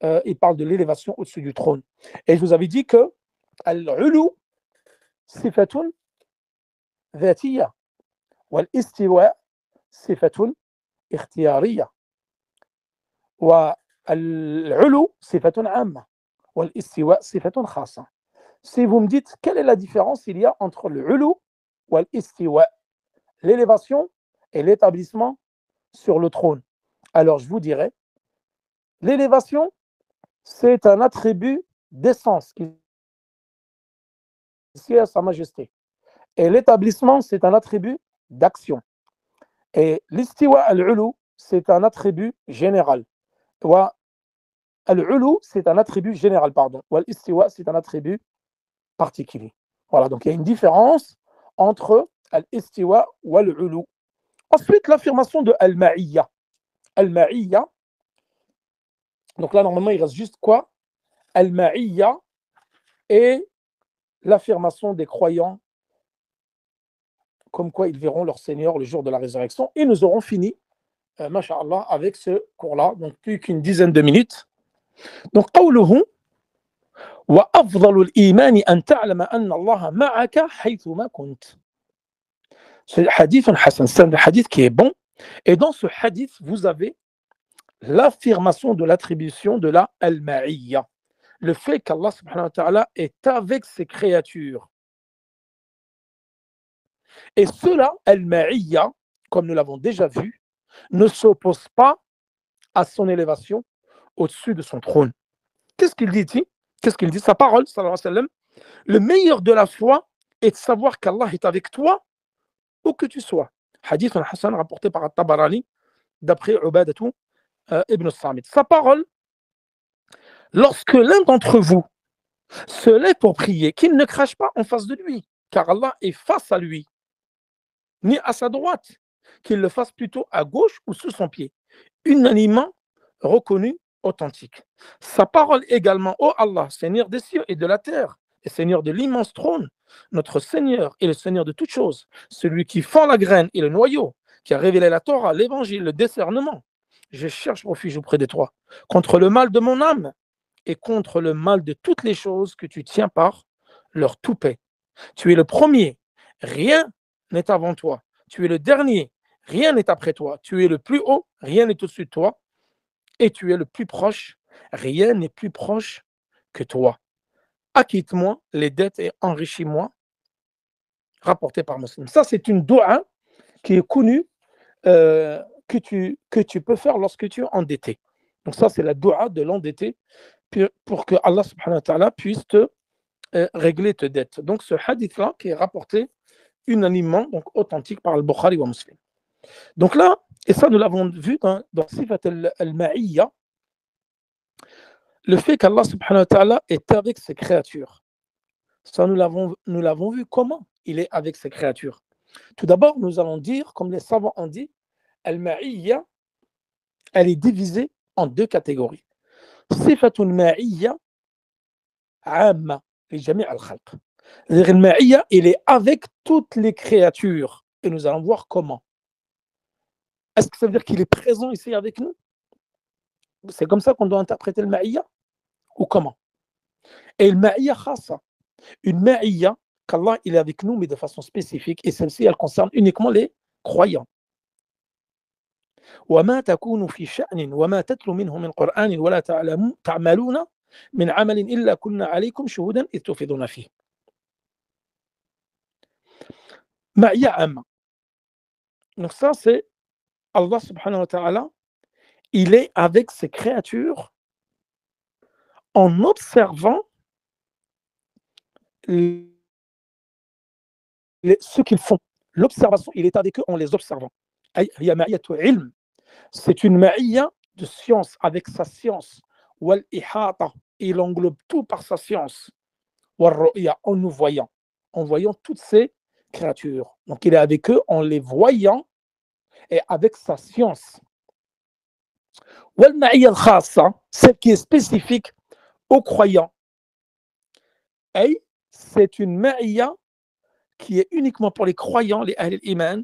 de l'élévation au-dessus du trône. Et je vous avais dit que Al-Ulu, sifatun dhatiyya, wal-Istiwa, sifatun ikhtiyariyya. والعلو صفة عامة والاستواء صفة خاصة. Si vous me dites quelle est la différence il y a entre le ulu ou l'istiwa, l'élévation et l'établissement sur le trône, alors je vous dirais, l'élévation, c'est un attribut d'essence qui est à sa majesté. Et l'établissement, c'est un attribut d'action. Et l'istiwa al-ulu, c'est un attribut général. Al-ulu, c'est un attribut général, pardon. Wal-istiwa, c'est un attribut particulier. Voilà, donc il y a une différence entre al-istiwa ou al-ulu. Ensuite, l'affirmation de al-ma'iyya. Al-ma'iyya, donc là, normalement, il reste juste quoi? Al-ma'iyya et l'affirmation des croyants comme quoi ils verront leur Seigneur le jour de la résurrection. Et nous aurons fini, masha'Allah, avec ce cours-là, donc plus qu'une dizaine de minutes. Donc, قوله وأفضل الإيمان أن تعلم أن الله معك حيثما كنت. C'est un hadith hassan, c'est un hadith qui est bon. Et dans ce hadith, vous avez l'affirmation de l'attribution de la al-ma'iyya. Le fait qu'Allah subhanahu wa ta'ala est avec ses créatures. Et cela, al-ma'iyya, comme nous l'avons déjà vu, ne s'oppose pas à son élévation au-dessus de son trône. Qu'est-ce qu'il dit ici? Qu'est-ce qu'il dit? Sa parole, sallallahu alayhi wa sallam, le meilleur de la foi est de savoir qu'Allah est avec toi où que tu sois. Hadith al-Hassan rapporté par At-Tabarani d'après Ubadatu ibn Samit. Sa parole, lorsque l'un d'entre vous se lève pour prier, qu'il ne crache pas en face de lui, car Allah est face à lui, ni à sa droite, qu'il le fasse plutôt à gauche ou sous son pied, unanimement reconnu, authentique. Sa parole également, ô Allah, Seigneur des cieux et de la terre, et Seigneur de l'immense trône, notre Seigneur est le Seigneur de toutes choses, celui qui fend la graine et le noyau, qui a révélé la Torah, l'évangile, le discernement. Je cherche refuge auprès de toi, contre le mal de mon âme et contre le mal de toutes les choses que tu tiens par leur toupet. Tu es le premier, rien n'est avant toi. Tu es le dernier, rien n'est après toi. Tu es le plus haut, rien n'est au-dessus de toi. Et tu es le plus proche, rien n'est plus proche que toi. Acquitte-moi les dettes et enrichis-moi, rapporté par Muslim. Ça, c'est une doua qui est connue que tu peux faire lorsque tu es endetté. Donc ça, c'est la doua de l'endetté pour que Allah subhanahu wa ta'ala puisse te régler tes dettes. Donc ce hadith-là qui est rapporté unanimement, donc authentique par Al-Bukhari ou Muslim. Donc là, et ça nous l'avons vu dans Sifat al-Ma'iyya, le fait qu'Allah subhanahu wa ta'ala est avec ses créatures. Ça, nous l'avons vu comment il est avec ses créatures. Tout d'abord, nous allons dire, comme les savants ont dit, al-Ma'iyya, elle est divisée en 2 catégories. Sifatun Ma'iyya Amma, li jami' al-khalq. C'est-à-dire, al-Ma'iyya, il est avec toutes les créatures. Et nous allons voir comment. Est-ce que ça veut dire qu'il est présent ici avec nous? C'est comme ça qu'on doit interpréter le Ma'iyya? Ou comment? Et le Ma'iyya khassa, une Ma'iyya qu'Allah il est avec nous mais de façon spécifique, et celle-ci elle concerne uniquement les croyants. وما تكون في شأن وما تتلو منه من قرآن ولا تعملون من عمل إلا كنا عليكم شهودا إذ تفيضون فيه. Ma'iyya amma. Donc ça c'est Allah subhanahu wa ta'ala, il est avec ses créatures en observant ce qu'ils font. L'observation, il est avec eux en les observant. C'est une ma'iyya de science, avec sa science. Wal ihata, il englobe tout par sa science. Wal ru'ya, en nous voyant, en voyant toutes ces créatures. Donc il est avec eux en les voyant et avec sa science. Wal ma'iyya al-khassa, celle qui est spécifique aux croyants. Et c'est une ma'iyya qui est uniquement pour les croyants, les ahl al-iman,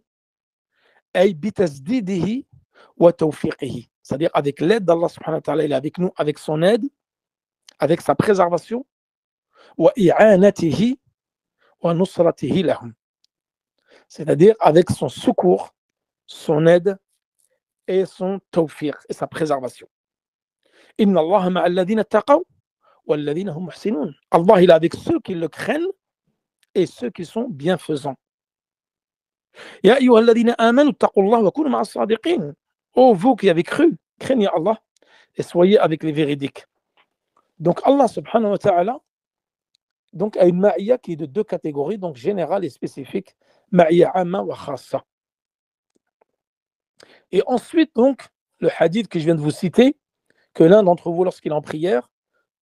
ay bitasdidihi wa tawfiqihi, c'est-à-dire avec l'aide d'Allah subhanahu wa ta'ala, il est avec nous, avec son aide, avec sa préservation, wa i'anatihi wa nusratihi lahum, c'est-à-dire avec son secours, son aide et son tawfiq et sa préservation. Inna Allah ma'a alladhina taqaw wa alladhina hum muhsinun. Allah, il est avec ceux qui le craignent et ceux qui sont bienfaisants. Ya ayyuha alladhina amanu taqullah wa kunu ma'a sadiqin. Oh, vous qui avez cru, craignez Allah et soyez avec les véridiques. Donc Allah subhanahu wa ta'ala donc, a une ma'iyya qui est de deux catégories, donc générale et spécifique, ma'iyya amma wa khassa. Et ensuite, donc, le hadith que je viens de vous citer, que l'un d'entre vous, lorsqu'il est en prière,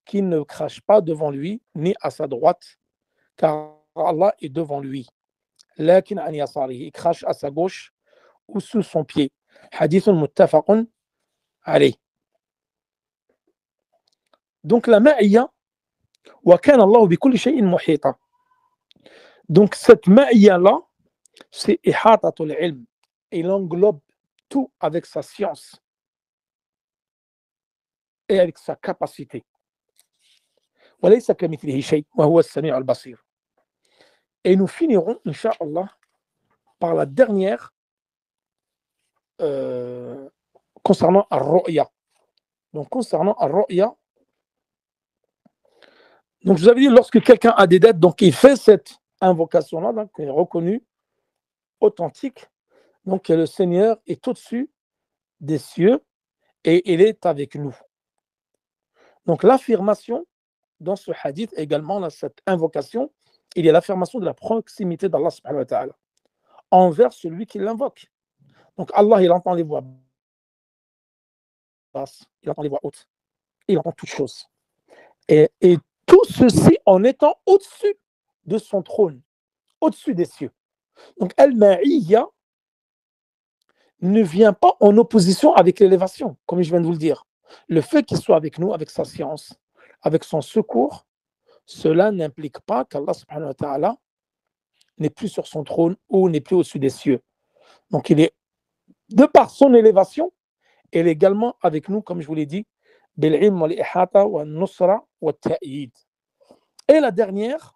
qu'il ne crache pas devant lui, ni à sa droite, car Allah est devant lui. Lakin an yasarihi, il crache à sa gauche ou sous son pied. Hadith muttafaqun alayh. Donc la ma'iyya, wa kana Allah bi kulli shay'in muhita. Donc cette ma'iyya là, c'est ihatatul ilm. Il englobe tout avec sa science et avec sa capacité. وليس كمثله شيء وهو السميع البصير. Et nous finirons, Inch'Allah, par la dernière concernant Ar-Ru'ya. Donc, concernant Ar-Ru'ya, donc je vous avais dit, lorsque quelqu'un a des dettes, donc il fait cette invocation-là, donc il est reconnu, authentique, donc le Seigneur est au-dessus des cieux et il est avec nous. Donc, l'affirmation dans ce hadith également, dans cette invocation, il y a l'affirmation de la proximité d'Allah subhanahu wa ta'ala envers celui qui l'invoque. Donc Allah, il entend les voix basses, il entend les voix hautes, il entend toutes choses. Et tout ceci en étant au-dessus de son trône, au-dessus des cieux. Donc Al-Ma'iyya ne vient pas en opposition avec l'élévation, comme je viens de vous le dire. Le fait qu'il soit avec nous, avec sa science, avec son secours, cela n'implique pas qu'Allah subhanahu wa ta'ala n'est plus sur son trône ou n'est plus au-dessus des cieux. Donc il est, de par son élévation, il est également avec nous, comme je vous l'ai dit, bil'ilm wal ihata wa nusra wa ta'yid. Et la dernière,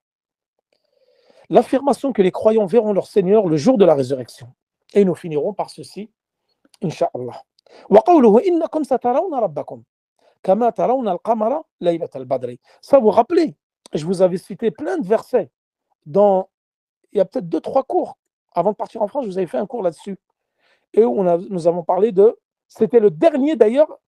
l'affirmation que les croyants verront leur Seigneur le jour de la résurrection. Et nous finirons par ceci, Inch'Allah. Wa qawluhu innakum satarawna rabbakum kama tarawna al-qamara laylat al-badri. Ça vous rappelez, je vous avais cité plein de versets dans, il y a peut-être 2-3 cours. Avant de partir en France, je vous avais fait un cours là-dessus. Et nous avons parlé de, c'était le dernier d'ailleurs,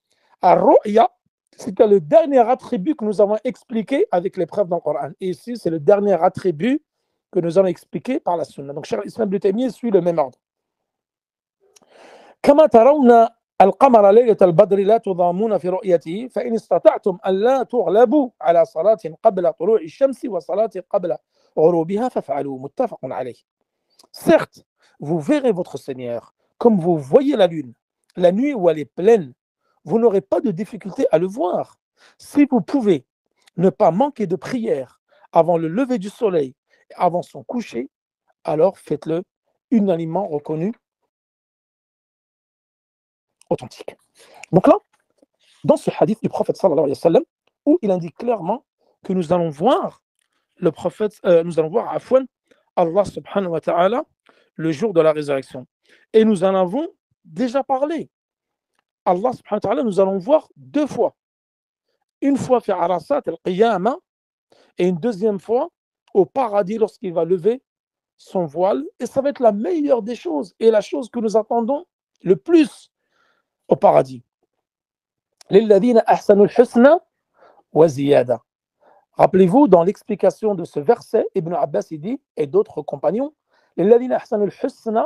Ar-Ru'ya, c'était le dernier attribut que nous avons expliqué avec les preuves dans le Coran. Et ici, c'est le dernier attribut que nous allons expliquer par la Sunna. Donc, Cheikh Islam Ibn Taymiyyah suit le même ordre. كما ترون القمر ليلة البدر لا تضامون في رؤيته فإن استطعتم أن لا تغلبوا على صلاة قبل طلوع الشمس وصلاة قبل غروبها فافعلوا متفق عليه. Certes, vous verrez votre Seigneur comme vous voyez la lune, la nuit où elle est pleine. Vous n'aurez pas de difficulté à le voir. Si vous pouvez ne pas manquer de prière avant le lever du soleil et avant son coucher, alors faites-le unanimement reconnu authentique. Donc là, dans ce hadith du prophète sallallahu alayhi wa sallam, où il indique clairement que nous allons voir le prophète, nous allons voir Afwan, Allah subhanahu wa ta'ala, le jour de la résurrection. Et nous en avons déjà parlé. Allah subhanahu wa ta'ala, nous allons voir 2 fois. Une fois fi Arasat al-Qiyamah et une deuxième fois au paradis lorsqu'il va lever son voile. Et ça va être la meilleure des choses et la chose que nous attendons le plus au paradis. لِلَّذِينَ أَحْسَنُوا الْحُسْنَى وَزِيَادَةً. Rappelez-vous, dans l'explication de ce verset, Ibn Abbas il dit, et d'autres compagnons, لِلَّذِينَ أَحْسَنُوا الْحُسْنَى,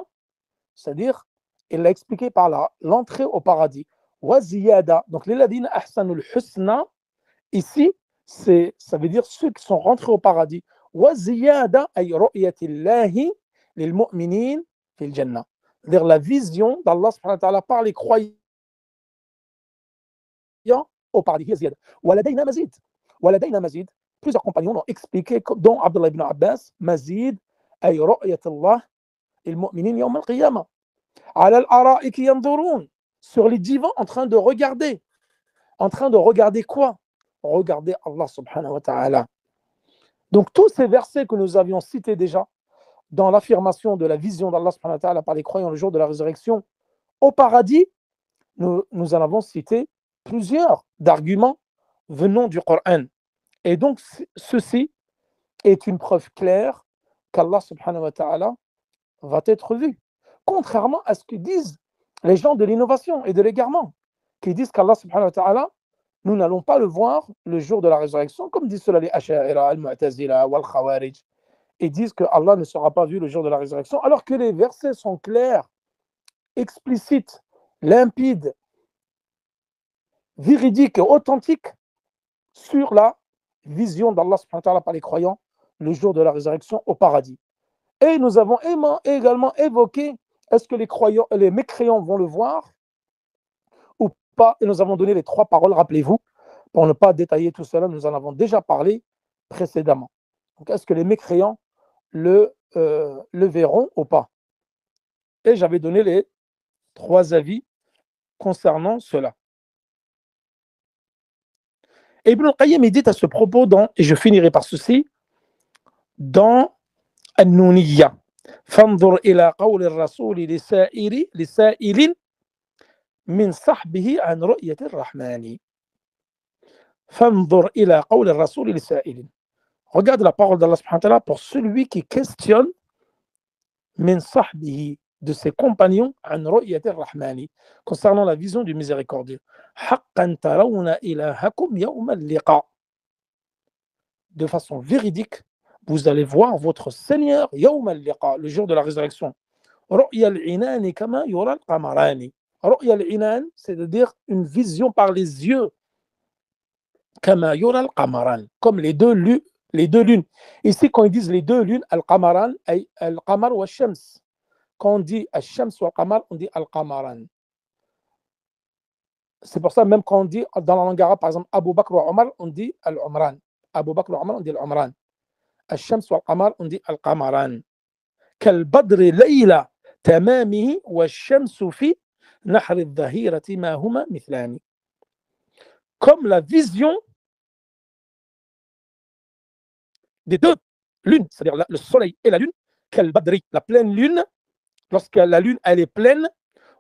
c'est-à-dire, il l'a expliqué par là, l'entrée au paradis. وَزِيَادَةً. Donc, لِلَّذِينَ أَحْسَنُوا الْحُسْنَى, ici, ça veut dire ceux qui sont rentrés au paradis. وَزِيَادَةً أي رؤية الله للمؤمنين في الجنة. C'est-à-dire la vision d'Allah subhanahu wa ta'ala par les croyants au paradis. وَلَدَيْنَا مَزِيد. وَلَدَيْنَا مَزِيد. Plusieurs compagnons l'ont expliqué, dont Abdullah ibn Abbas, مزيد أي رؤية الله للمؤمنين يوم القيامة. على الأرائك ينظرون. Sur les divans, en train de regarder. En train de regarder quoi? Regarder Allah subhanahu wa ta'ala. Donc tous ces versets que nous avions cités déjà dans l'affirmation de la vision d'Allah subhanahu wa ta'ala par les croyants le jour de la résurrection au paradis, nous en avons cité plusieurs d'arguments venant du Coran. Et donc ceci est une preuve claire qu'Allah subhanahu wa ta'ala va être vu. Contrairement à ce que disent les gens de l'innovation et de l'égarement, qui disent qu'Allah subhanahu wa ta'ala, nous n'allons pas le voir le jour de la résurrection, comme disent cela les Asha'ira, Al-Mu'tazila, Wal-Khawarij. Ils disent que Allah ne sera pas vu le jour de la résurrection, alors que les versets sont clairs, explicites, limpides, véridiques et authentiques sur la vision d'Allah subhanahu wa ta'ala par les croyants le jour de la résurrection au paradis. Et nous avons également évoqué, est-ce que les mécréants vont le voir ou pas? Et nous avons donné les 3 paroles, rappelez-vous, pour ne pas détailler tout cela, nous en avons déjà parlé précédemment. Donc, est-ce que les mécréants le verront ou pas? Et j'avais donné les 3 avis concernant cela. Et Ibn al-Qayyim dit à ce propos, et je finirai par ceci, dans An-Nuniyya, فانظر إلى قول الرسول لسائل من صحبه عن رؤية الرحمن. فانظر إلى قول الرسول لسائل. Regarde la parole d'Allah subhanahu wa ta'ala pour celui qui questionne min sahbihi, de ses compagnons, an ru'yat ar-rahmani, concernant la vision du miséricordieux. Haqqan tarawna ilahakum yawm al-liqa. De façon véridique, vous allez voir votre Seigneur yawm al-liqa, le jour de la résurrection. Ru'ya al-inan kama yura al-qamarani. Ru'ya al-inan, c'est-à-dire une vision par les yeux. Kama yura al-qamaran, comme les deux lunes. Ici, quand ils disent les 2 lunes, al-qamaran, al-qamar wa shams. Quand on dit al-shams wa al-qamar, on dit al-qamaran. C'est pour ça, même quand on dit dans la langue arabe, par exemple, Abu Bakr wa Omar, on dit al-umran. Abu Bakr wa Omar, on dit al-umran. Al-shams wa al-qamar, on dit al-qamaran. Kal-badri layla tamamihi wa shamsu fi nahr al-dhahirati ma huma mithlani. Comme la vision des 2 lunes, c'est-à-dire le soleil et la lune, quel badri, la pleine lune, lorsque la lune elle est pleine,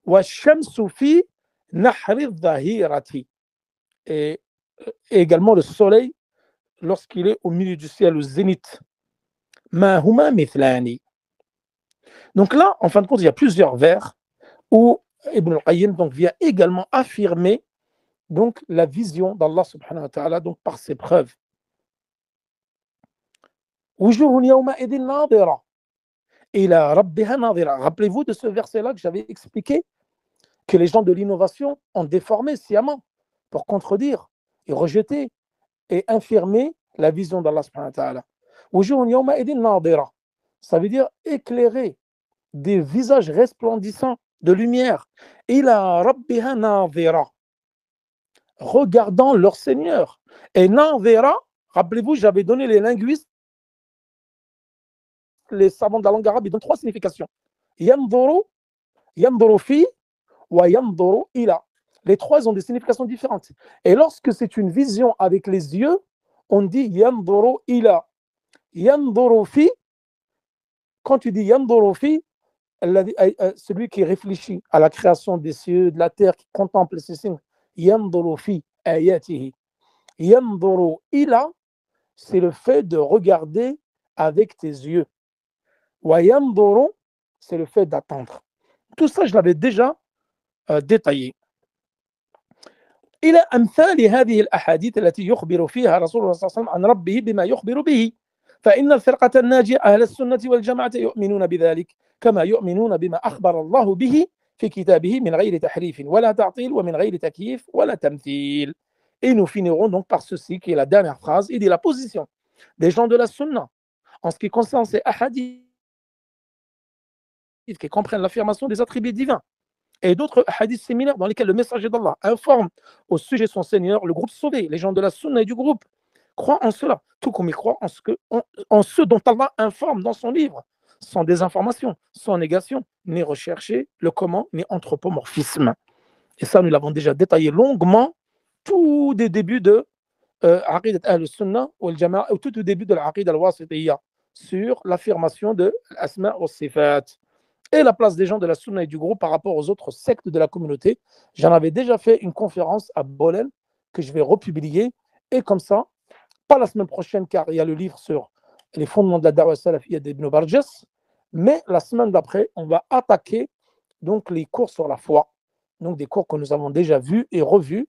wa shamsu fi nahri dhahirati, et également le soleil lorsqu'il est au milieu du ciel, au zénith. Ma huma mithlani. Donc là, en fin de compte, il y a plusieurs vers où Ibn al-Qayyim donc vient également affirmer donc la vision d'Allah subhanahu wa ta'ala donc par ses preuves. Rappelez-vous de ce verset-là que j'avais expliqué, que les gens de l'innovation ont déformé sciemment pour contredire et rejeter et infirmer la vision d'Allah subhanahu wa ta'ala. Ça veut dire éclairer, des visages resplendissants de lumière. Regardant leur Seigneur. Et nadhira, rappelez-vous, j'avais donné les linguistes, les savants de la langue arabe, ils donnent 3 significations. Yanduru, yanduru fi, wa yanduru ila. Les 3 ont des significations différentes. Et lorsque c'est une vision avec les yeux, on dit yanduru ila. Yanduru fi, quand tu dis yanduru fi, celui qui réfléchit à la création des cieux, de la terre, qui contemple ces signes, yanduru fi ayatihi. Yanduru ila, c'est le fait de regarder avec tes yeux. Wa yanduru, c'est le fait d'attendre. Tout ça, je l'avais déjà détaillées. إلى أمثال هذه الأحاديث التي يخبر فيها رسول الله صلى الله عليه وسلم عن ربه بما يخبر به، فإن الفرقة الناجية أهل السنة والجماعة يؤمنون بذلك كما يؤمنون بما أخبر الله به في كتابه من غير تحريف ولا تعطيل ومن غير تكييف ولا تمثيل. Et nous finirons donc par ceci qui est la dernière phrase. Il dit la position des gens de la sunna en ce qui concerne ces hadiths qui comprennent l'affirmation des attributs divins et d'autres hadiths similaires dans lesquels le messager d'Allah informe au sujet de son Seigneur, le groupe sauvé, les gens de la sunna et du groupe, croient en cela, tout comme ils croient en ce dont Allah informe dans son livre, sans désinformation, sans négation, ni rechercher le comment, ni anthropomorphisme. Et ça, nous l'avons déjà détaillé longuement, tout des débuts de Aqidat al-Sunnah ou al-Jama'a, ou tout au début de l'Aqidat al-Wasitiyya, sur l'affirmation de l'Asma wa Sifat et la place des gens de la Sunna et du groupe par rapport aux autres sectes de la communauté. J'en avais déjà fait une conférence à Bolen que je vais republier, et comme ça, pas la semaine prochaine car il y a le livre sur les fondements de la Da'wa Salafiyya d'Ibn Barjas, mais la semaine d'après, on va attaquer donc les cours sur la foi, donc des cours que nous avons déjà vus et revus.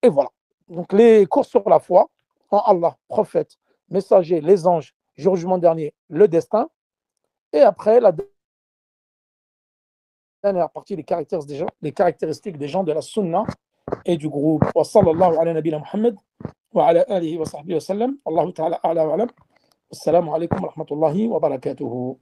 Et voilà. Donc les cours sur la foi, en Allah, prophète, messager, les anges, jugement dernier, le destin. Et après, la dernière partie, les caractéristiques des gens de la sunna et du groupe. Wa sallallahu ala nabina Muhammad wa ala alihi wa sahbihi wa sallam. Allahu ta'ala a'la wa alam. Assalamu alaikum wa rahmatullahi wa barakatuhu.